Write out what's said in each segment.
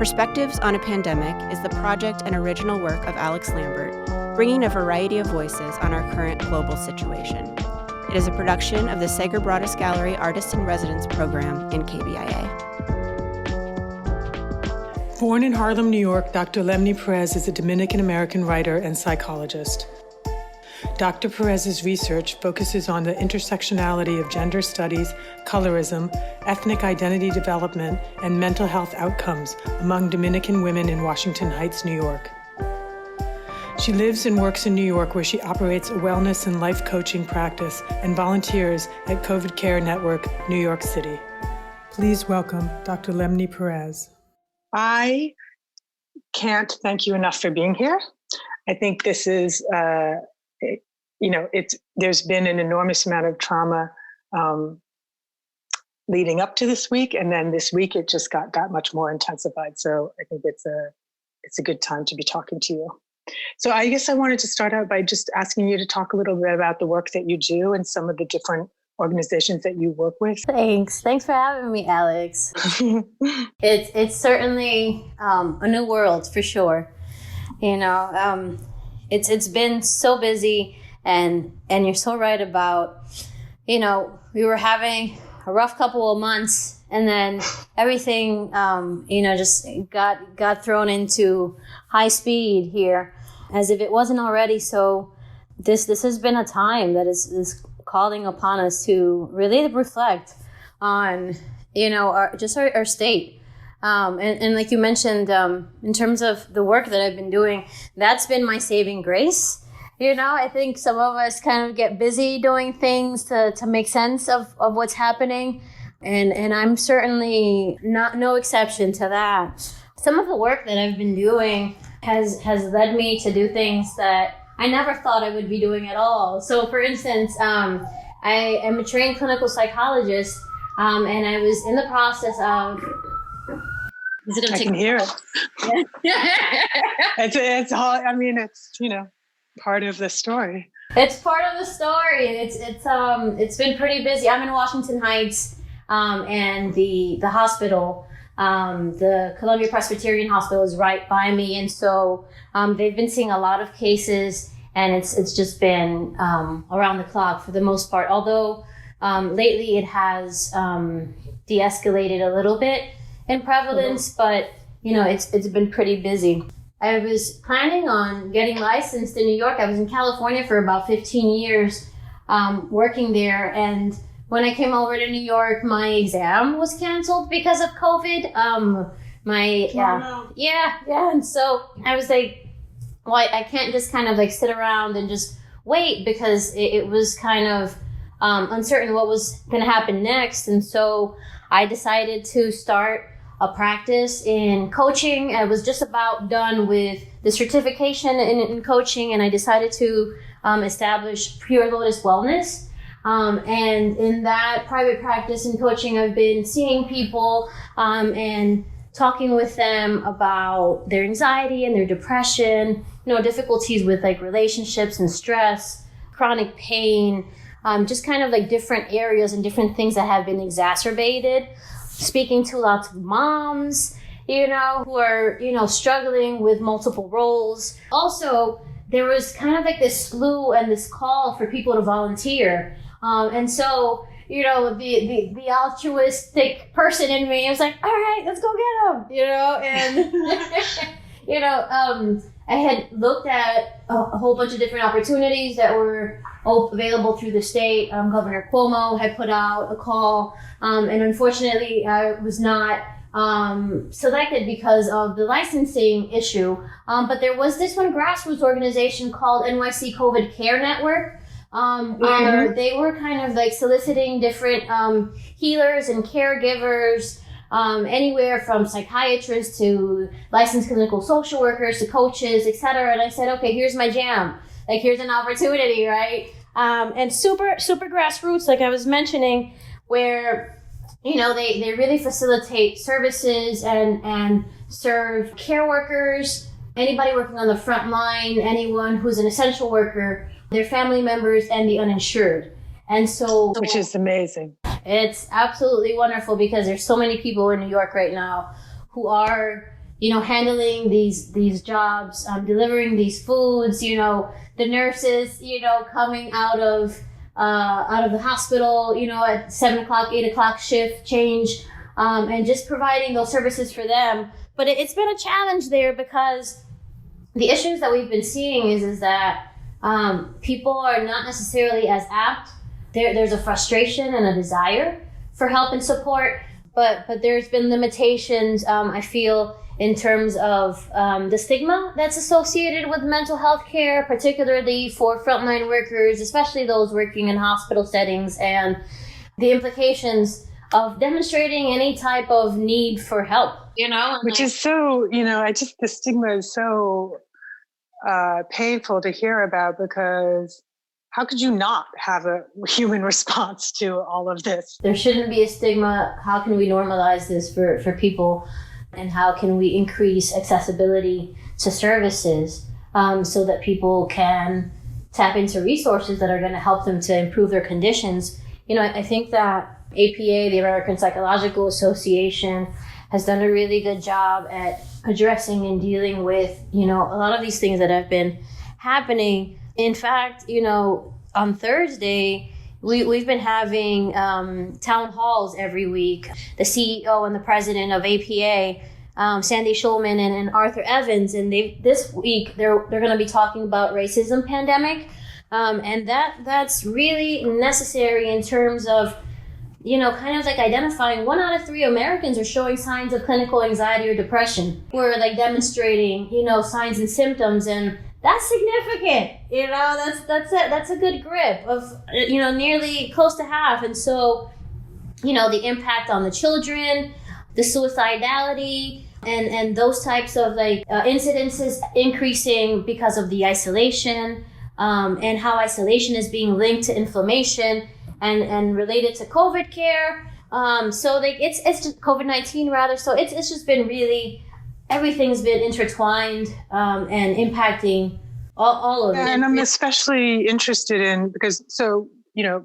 Perspectives on a Pandemic is the project and original work of Alix Lambert, bringing a variety of voices on our current global situation. It is a production of the Sager Broaddus Gallery Artist in Residence program in KBIA. Born in Harlem, New York, Dr. Lemny Perez is a Dominican-American writer and psychologist. Dr. Perez's research focuses on the intersectionality of gender studies, colorism, ethnic identity development, and mental health outcomes among Dominican women in Washington Heights, New York. She lives and works in New York, where she operates a wellness and life coaching practice and volunteers at COVID Care Network, New York City. Please welcome Dr. Lemny Perez. I can't thank you enough for being here. I think this is, there's been an enormous amount of trauma leading up to this week, and then this week it just got that much more intensified. So I think it's a good time to be talking to you. So I guess I wanted to start out by just asking you to talk a little bit about the work that you do and some of the different organizations that you work with. Thanks for having me, Alex. It's certainly a new world for sure. It's been so busy, and you're so right about, we were having a rough couple of months, and then everything, just got thrown into high speed here, as if it wasn't already. So this has been a time that is calling upon us to really reflect on, our state. And like you mentioned, in terms of the work that I've been doing, that's been my saving grace. I think some of us kind of get busy doing things to make sense of what's happening. And I'm certainly no exception to that. Some of the work that I've been doing has led me to do things that I never thought I would be doing at all. So for instance, I am a trained clinical psychologist, and I was in the process of... I can hear it. It's all, it's, part of the story. It's part of the story. It's been pretty busy. I'm in Washington Heights, and the hospital, the Columbia Presbyterian Hospital is right by me. And so, they've been seeing a lot of cases, and it's just been, around the clock for the most part. Although, lately it has, de-escalated a little bit in prevalence, but, it's been pretty busy. I was planning on getting licensed in New York. I was in California for about 15 years, working there. And when I came over to New York, my exam was canceled because of COVID. And so I was like, well, I can't just kind of like sit around and just wait, because it was kind of uncertain what was going to happen next. And so I decided to start a practice in coaching. I was just about done with the certification in coaching, and I decided to establish Pure Lotus Wellness. And in that private practice in coaching, I've been seeing people and talking with them about their anxiety and their depression, difficulties with like relationships and stress, chronic pain, just kind of like different areas and different things that have been exacerbated. Speaking to lots of moms, who are, struggling with multiple roles. Also, there was kind of like this slew and this call for people to volunteer. And so, the altruistic person in me, I was like, all right, let's go get them, and, I had looked at a whole bunch of different opportunities that were available through the state. Governor Cuomo had put out a call, and unfortunately I was not selected because of the licensing issue. But there was this one grassroots organization called NYC COVID Care Network, where they were kind of like soliciting different healers and caregivers, anywhere from psychiatrists to licensed clinical social workers to coaches, etc. And I said, okay, here's my jam. Like, here's an opportunity, right? And super grassroots, like I was mentioning, where, they really facilitate services and serve care workers, anybody working on the front line, anyone who's an essential worker, their family members, and the uninsured. And so, which is amazing. It's absolutely wonderful, because there's so many people in New York right now who are, handling these jobs, delivering these foods, the nurses, coming out of the hospital, at 7 o'clock, 8 o'clock shift change, and just providing those services for them. But it's been a challenge there because the issues that we've been seeing is that people are not necessarily as apt. There's a frustration and a desire for help and support, but there's been limitations, I feel, in terms of the stigma that's associated with mental health care, particularly for frontline workers, especially those working in hospital settings, and the implications of demonstrating any type of need for help, Which is so, the stigma is so painful to hear about, because how could you not have a human response to all of this? There shouldn't be a stigma. How can we normalize this for people? And how can we increase accessibility to services so that people can tap into resources that are going to help them to improve their conditions? I think that APA, the American Psychological Association, has done a really good job at addressing and dealing with, a lot of these things that have been happening. In fact, on Thursday, we've been having town halls every week. The CEO and the president of APA, Sandy Schulman and Arthur Evans, and this week they're going to be talking about racism pandemic, and that's really necessary in terms of kind of like identifying 1 out of 3 Americans are showing signs of clinical anxiety or depression. We're like demonstrating signs and symptoms, and that's significant. That's a good grip of nearly close to half. And so the impact on the children, the suicidality, and those types of incidences increasing because of the isolation, and how isolation is being linked to inflammation and related to COVID care. It's just COVID-19 rather. So it's just been really, everything's been intertwined and impacting all of it. And I'm especially interested in, because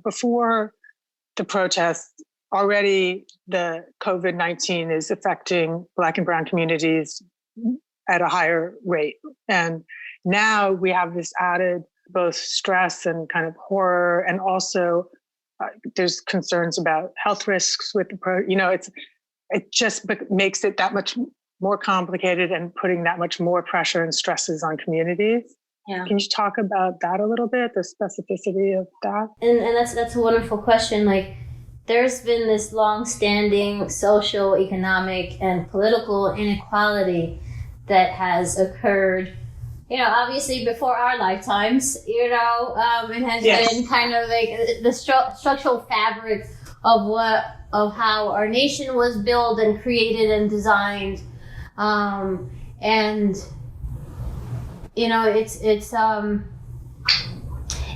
before the protests, already the COVID-19 is affecting Black and Brown communities at a higher rate. And now we have this added both stress and kind of horror, and also there's concerns about health risks with the it just makes it that much more complicated and putting that much more pressure and stresses on communities. Yeah. Can you talk about that a little bit, the specificity of that? And that's a wonderful question. There's been this long-standing social, economic, and political inequality that has occurred, obviously before our lifetimes, it has been kind of like the structural fabric of how our nation was built and created and designed.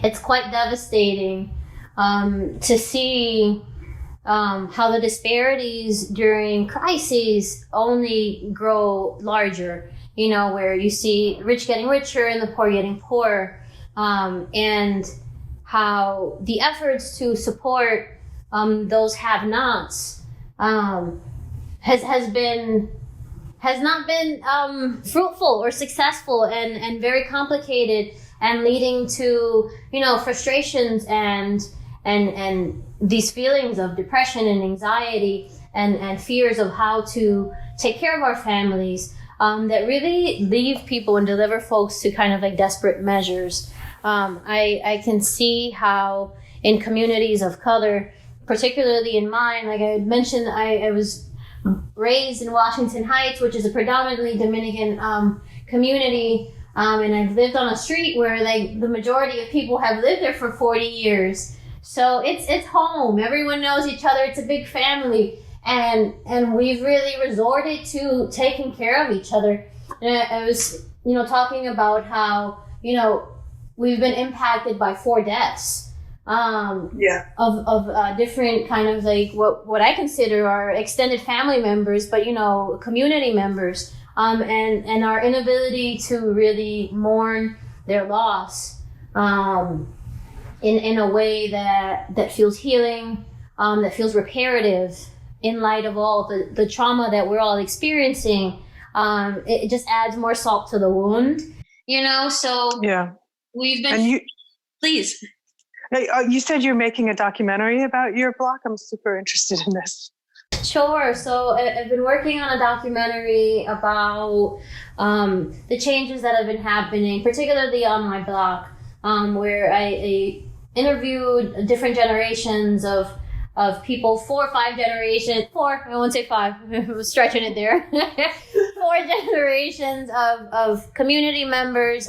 It's quite devastating to see how the disparities during crises only grow larger, where you see rich getting richer and the poor getting poorer, and how the efforts to support those have-nots has not been fruitful or successful, and very complicated, and leading to frustrations and these feelings of depression and anxiety and fears of how to take care of our families, that really leave people and deliver folks to kind of like desperate measures. I can see how in communities of color, particularly in mine, like I had mentioned, I was raised in Washington Heights, which is a predominantly Dominican community, and I've lived on a street where the majority of people have lived there for 40 years. So it's home. Everyone knows each other. It's a big family, and we've really resorted to taking care of each other. And I was talking about how we've been impacted by 4 deaths. Of different kind of what I consider are extended family members, but community members, and our inability to really mourn their loss in a way that feels healing, that feels reparative in light of all the trauma that we're all experiencing, it just adds more salt to the wound, so Yeah. we've been, And please. you said you're making a documentary about your block. I'm super interested in this. Sure. So I've been working on a documentary about the changes that have been happening, particularly on my block, where I interviewed different generations of people, 4 or 5 generations, 4, I won't say 5, I was stretching it there, 4 generations of community members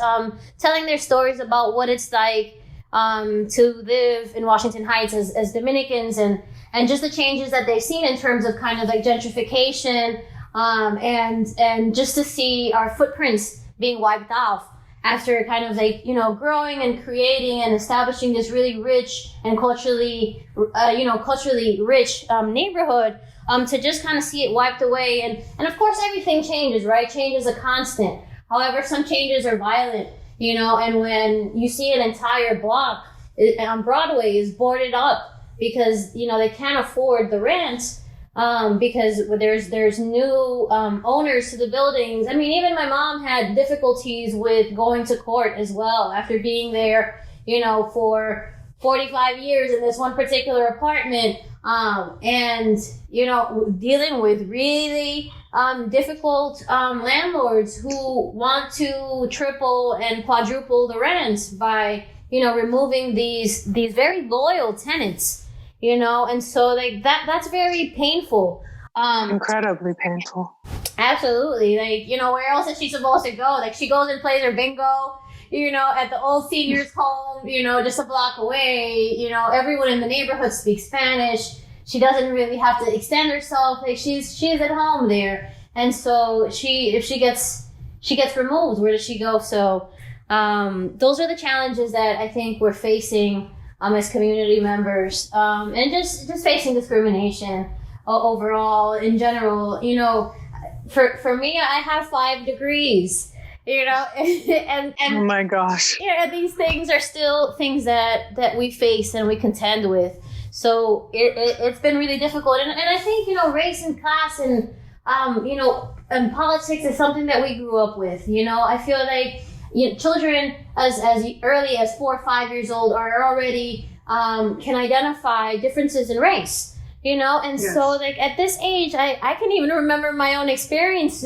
telling their stories about what it's like to live in Washington Heights as Dominicans, and just the changes that they've seen in terms of kind of like gentrification, and just to see our footprints being wiped off after kind of like, growing and creating and establishing this really rich and culturally rich neighborhood, to just kind of see it wiped away. And of course, everything changes, right? Change is a constant. However, some changes are violent, and when you see an entire block on Broadway is boarded up because, they can't afford the rent, because there's new owners to the buildings. I mean, even my mom had difficulties with going to court as well after being there, for 45 years in this one particular apartment, and dealing with really difficult landlords who want to triple and quadruple the rent by removing these very loyal tenants. And so like that's very painful. Incredibly painful. Absolutely. Like, where else is she supposed to go? Like, she goes and plays her bingo, at the old seniors home, just a block away. Everyone in the neighborhood speaks Spanish. She doesn't really have to extend herself. Like, she's at home there. And so if she gets removed, where does she go? So those are the challenges that I think we're facing as community members, and just facing discrimination overall in general. For me, I have 5 degrees, and oh my gosh, these things are still things that we face and we contend with. So it's been really difficult, and I think race and class and and politics is something that we grew up with. I feel like children as early as 4 or 5 years old are already can identify differences in race, and yes. So like at this age, I can even remember my own experience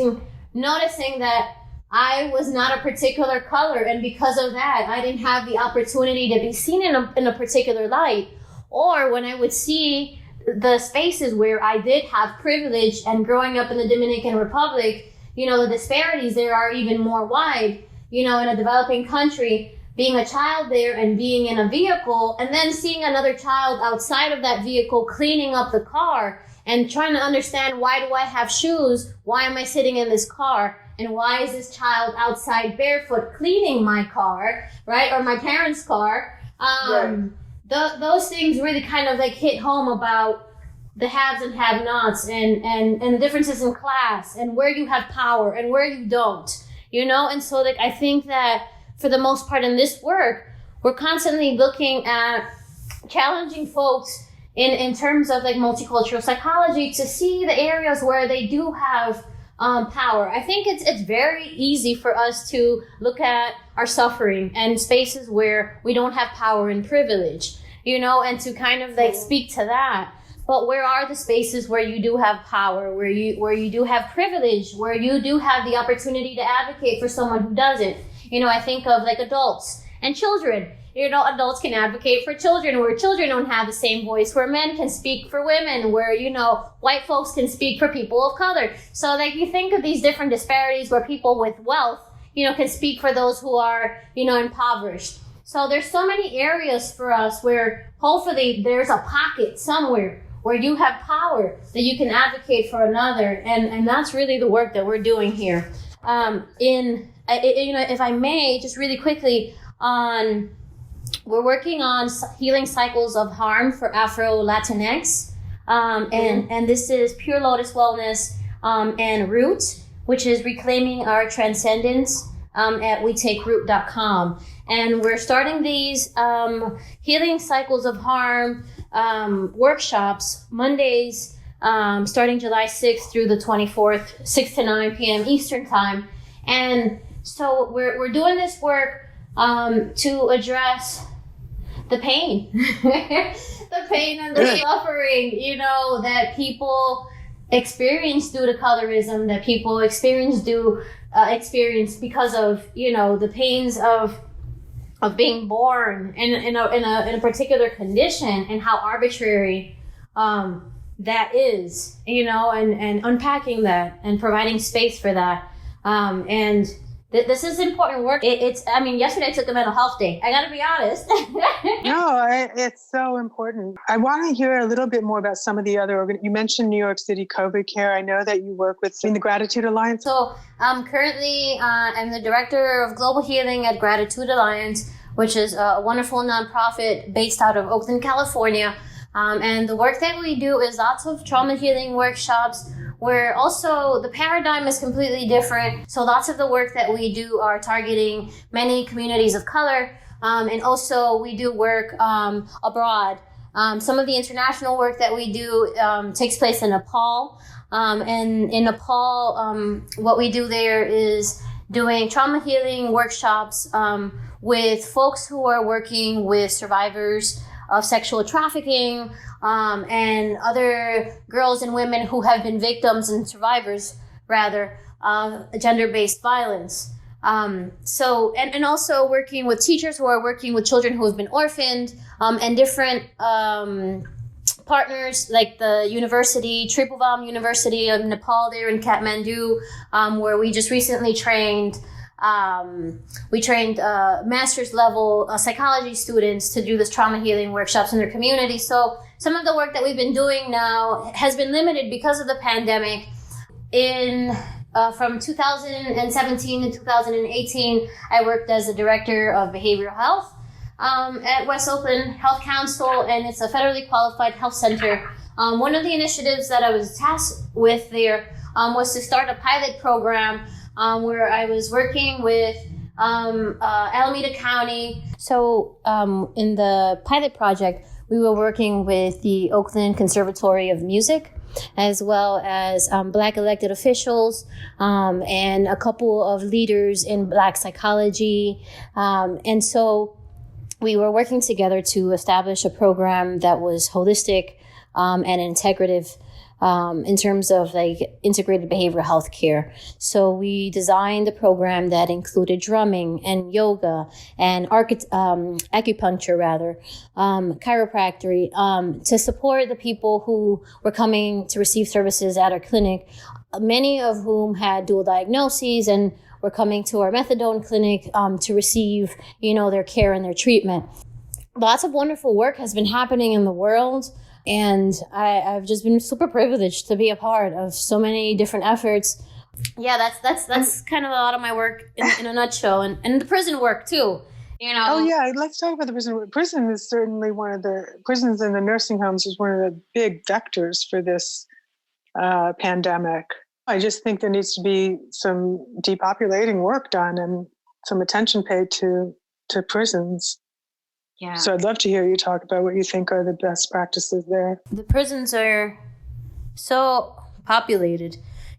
noticing that I was not a particular color, and because of that, I didn't have the opportunity to be seen in a particular light, or when I would see the spaces where I did have privilege, and growing up in the Dominican Republic, the disparities there are even more wide. In a developing country, being a child there and being in a vehicle, and then seeing another child outside of that vehicle cleaning up the car and trying to understand, why do I have shoes? Why am I sitting in this car? And why is this child outside barefoot cleaning my car, right? Or my parents' car? Right. Those things really kind of like hit home about the haves and have-nots, and the differences in class, and where you have power and where you don't. And so like I think that for the most part in this work, we're constantly looking at challenging folks in terms of like multicultural psychology to see the areas where they do have power. I think it's very easy for us to look at our suffering and spaces where we don't have power and privilege, and to kind of like speak to that. But where are the spaces where you do have power, where you do have privilege, where you do have the opportunity to advocate for someone who doesn't? I think of like adults and children. Adults can advocate for children, where children don't have the same voice, where men can speak for women, where, white folks can speak for people of color. So like you think of these different disparities where people with wealth, can speak for those who are, impoverished. So there's so many areas for us where hopefully there's a pocket somewhere where you have power that you can advocate for another. And that's really the work that we're doing here. If I may, just really quickly, we're working on healing cycles of harm for Afro-Latinx. And this is Pure Lotus Wellness and Root, which is reclaiming our transcendence at wetakeroot.com. And we're starting these healing cycles of harm workshops Mondays starting July 6th through the 24th, 6 to 9 p.m. Eastern time. And so we're doing this work to address the pain, the pain and the suffering, that people experience due to colorism, that people experience because of, the pains of being born in a particular condition, and how arbitrary that is, and unpacking that and providing space for that. And this is important work. Yesterday I took a mental health day. I got to be honest. No, it's so important. I want to hear a little bit more about some of the other, you mentioned New York City COVID Care. I know that you work with the Gratitude Alliance. So currently I'm the director of global healing at Gratitude Alliance, which is a wonderful nonprofit based out of Oakland, California. And the work that we do is lots of trauma healing workshops, where also the paradigm is completely different. So lots of the work that we do are targeting many communities of color. And also we do work abroad. Some of the international work that we do takes place in Nepal. And in Nepal, what we do there is doing trauma healing workshops with folks who are working with survivors of sexual trafficking, and other girls and women who have been victims and survivors, rather, of gender-based violence. And also working with teachers who are working with children who have been orphaned, and different partners like the university, Triphuvan University of Nepal there in Kathmandu, where we just recently trained master's level psychology students to do this trauma healing workshops in their community. So some of the work that we've been doing now has been limited because of the pandemic. From 2017 to 2018, I worked as the director of behavioral health at West Oakland Health Council, and it's a federally qualified health center. One of the initiatives that I was tasked with there was to start a pilot program where I was working with Alameda County. So in the pilot project, we were working with the Oakland Conservatory of Music, as well as Black elected officials, and a couple of leaders in Black psychology. And so we were working together to establish a program that was holistic and integrative, in terms of like integrated behavioral health care. So we designed a program that included drumming and yoga and acupuncture, chiropractic, to support the people who were coming to receive services at our clinic, many of whom had dual diagnoses and were coming to our methadone clinic to receive, their care and their treatment. Lots of wonderful work has been happening in the world. And I've just been super privileged to be a part of so many different efforts. Yeah, that's kind of a lot of my work in a nutshell, and the prison work too. Oh yeah, let's talk about the prison work. Prison is certainly prisons and the nursing homes is one of the big vectors for this pandemic. I just think there needs to be some depopulating work done and some attention paid to prisons. Yeah. So I'd love to hear you talk about what you think are the best practices there. The prisons are so populated.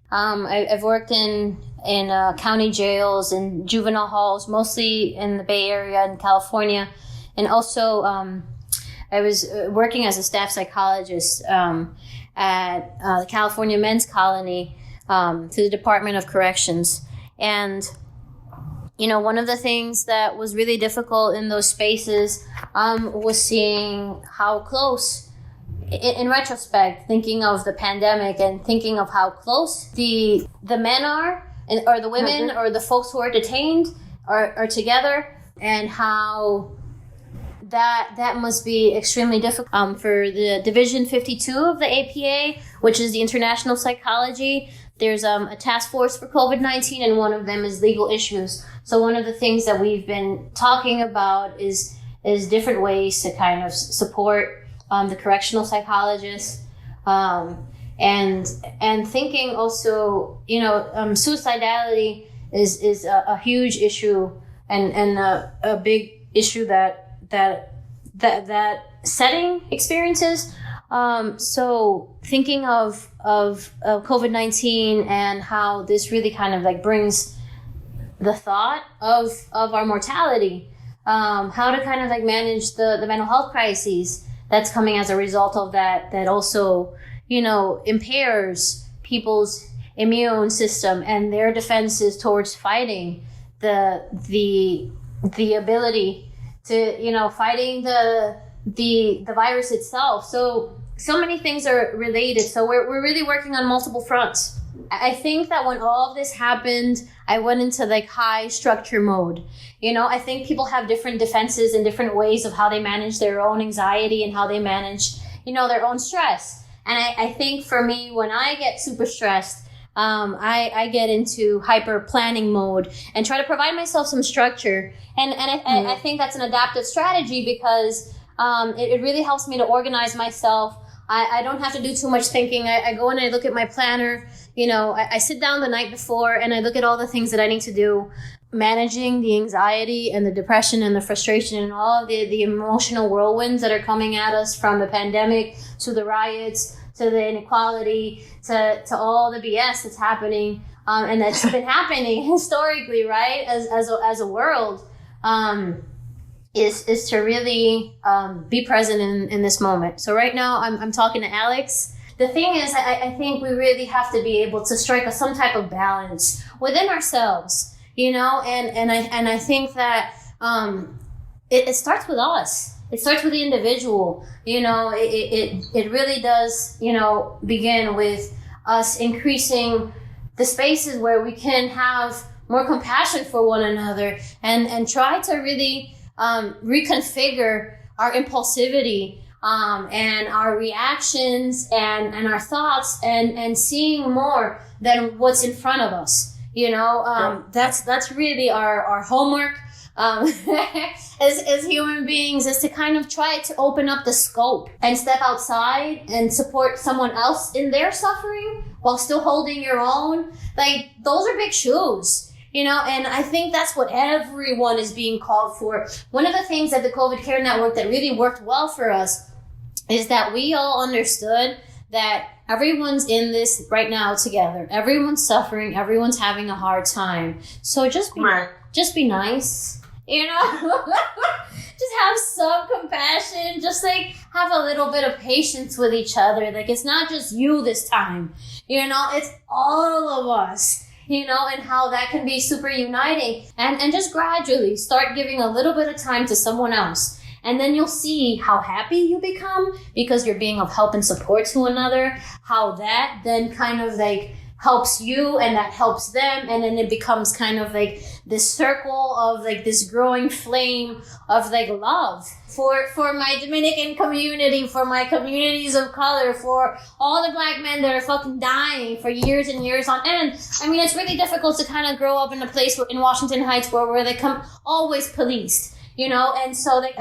I've worked in county jails and juvenile halls, mostly in the Bay Area in California. And also I was working as a staff psychologist at the California Men's Colony through the Department of Corrections. And one of the things that was really difficult in those spaces was seeing how close, in retrospect, thinking of the pandemic and thinking of how close the men are, or the women, or the folks who are detained are together, and how that must be extremely difficult. For the Division 52 of the APA, which is the International Psychology, there's a task force for COVID-19, and one of them is legal issues. So one of the things that we've been talking about is different ways to kind of support the correctional psychologists, and thinking also, suicidality is a huge issue and a big issue that setting experiences. So thinking of COVID-19 and how this really kind of like brings the thought of our mortality, how to kind of like manage the mental health crises that's coming as a result of that also, impairs people's immune system and their defenses towards fighting the ability to, fighting the virus itself. So many things are related. So we're really working on multiple fronts. I think that when all of this happened, I went into like high structure mode. I think people have different defenses and different ways of how they manage their own anxiety and how they manage, their own stress. And I think for me, when I get super stressed, I get into hyper planning mode and try to provide myself some structure. And I think that's an adaptive strategy because it really helps me to organize myself. I don't have to do too much thinking. I go and I look at my planner. I sit down the night before and I look at all the things that I need to do, managing the anxiety and the depression and the frustration and all of the emotional whirlwinds that are coming at us, from the pandemic to the riots to the inequality to all the BS that's happening, and that's been happening historically, right? As a world, is to really be present in this moment. So right now I'm talking to Alix. The thing is, I think we really have to be able to strike some type of balance within ourselves, and I think that it starts with us. It starts with the individual. It really does, begin with us increasing the spaces where we can have more compassion for one another and try to really reconfigure our impulsivity and our reactions and our thoughts and seeing more than what's in front of us. That's really our homework as human beings, is to kind of try to open up the scope and step outside and support someone else in their suffering while still holding your own. Like, those are big shoes. And I think that's what everyone is being called for. One of the things that the COVID Care Network that really worked well for us is that we all understood that everyone's in this right now together. Everyone's suffering. Everyone's having a hard time. So just be nice, just have some compassion. Just like have a little bit of patience with each other. Like, it's not just you this time, it's all of us. And how that can be super uniting, and just gradually start giving a little bit of time to someone else. And then you'll see how happy you become because you're being of help and support to another, how that then kind of like helps you and that helps them. And then it becomes kind of like this circle of like this growing flame of like love for my Dominican community, for my communities of color, for all the Black men that are fucking dying for years and years on end. I mean, it's really difficult to kind of grow up in a place in Washington Heights where they come always policed, and so like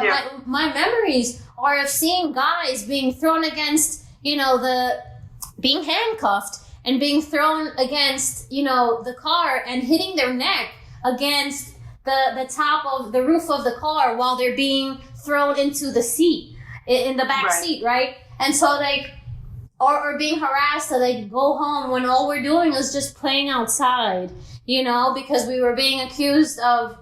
my memories are of seeing guys being thrown against, being handcuffed and being thrown against, the car and hitting their neck against the top of the roof of the car while they're being thrown into the seat, in the back seat, right? And so like, or being harassed to like go home when all we're doing is just playing outside, because we were being accused of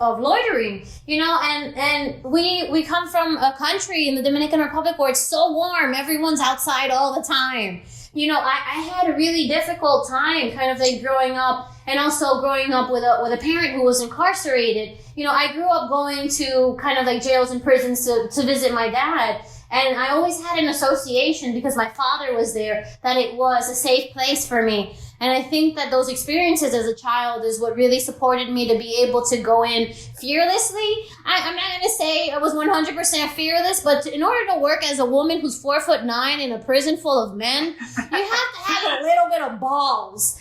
loitering, and we come from a country in the Dominican Republic where it's so warm, everyone's outside all the time. I had a really difficult time kind of like growing up, and also growing up with a parent who was incarcerated. I grew up going to kind of like jails and prisons to visit my dad. And I always had an association, because my father was there, that it was a safe place for me. And I think that those experiences as a child is what really supported me to be able to go in fearlessly. I'm not going to say I was 100% fearless, but in order to work as a woman who's 4'9" in a prison full of men, you have to have a little bit of balls,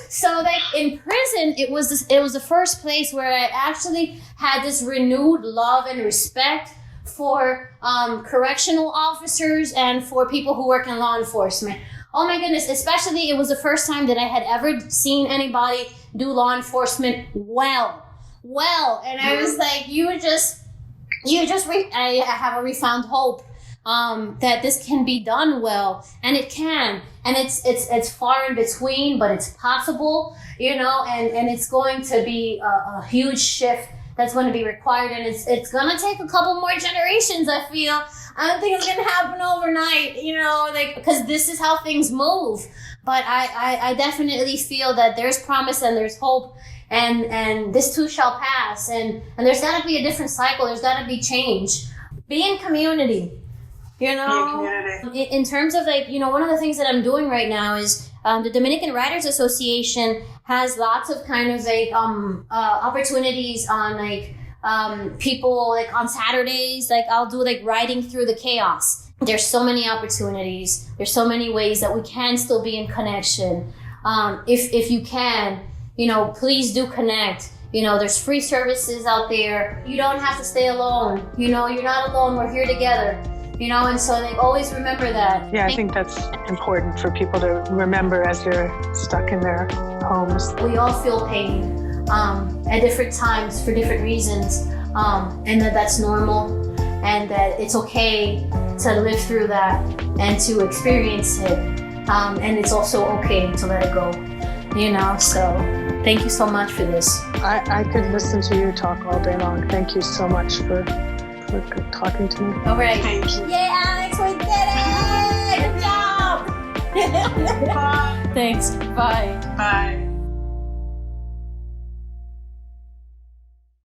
So like in prison, it was the first place where I actually had this renewed love and respect for correctional officers and for people who work in law enforcement. Oh my goodness, especially it was the first time that I had ever seen anybody do law enforcement well. And I was like, I have a refound hope that this can be done well, and it can, and it's far in between, but it's possible, and it's going to be a huge shift that's going to be required, and it's going to take a couple more generations, I feel. I don't think it's going to happen overnight, because this is how things move. But I definitely feel that there's promise and there's hope, and this too shall pass, and there's got to be a different cycle. There's got to be change. Be in community. In terms of one of the things that I'm doing right now is the Dominican Writers Association has lots of kind of opportunities on people on Saturdays. I'll do writing through the chaos. There's so many opportunities. There's so many ways that we can still be in connection. If you can, please do connect. There's free services out there. You don't have to stay alone. You're not alone. We're here together. And so always remember that. Yeah, I think that's important for people to remember as they're stuck in their homes. We all feel pain at different times for different reasons, and that's normal, and that it's okay to live through that and to experience it, and it's also okay to let it go. So thank you so much for this. I could listen to you talk all day long. Thank you so much for talking to me. All right. Thank you. Yay, Alex, we did it! Good job! Bye. Thanks. Bye. Bye.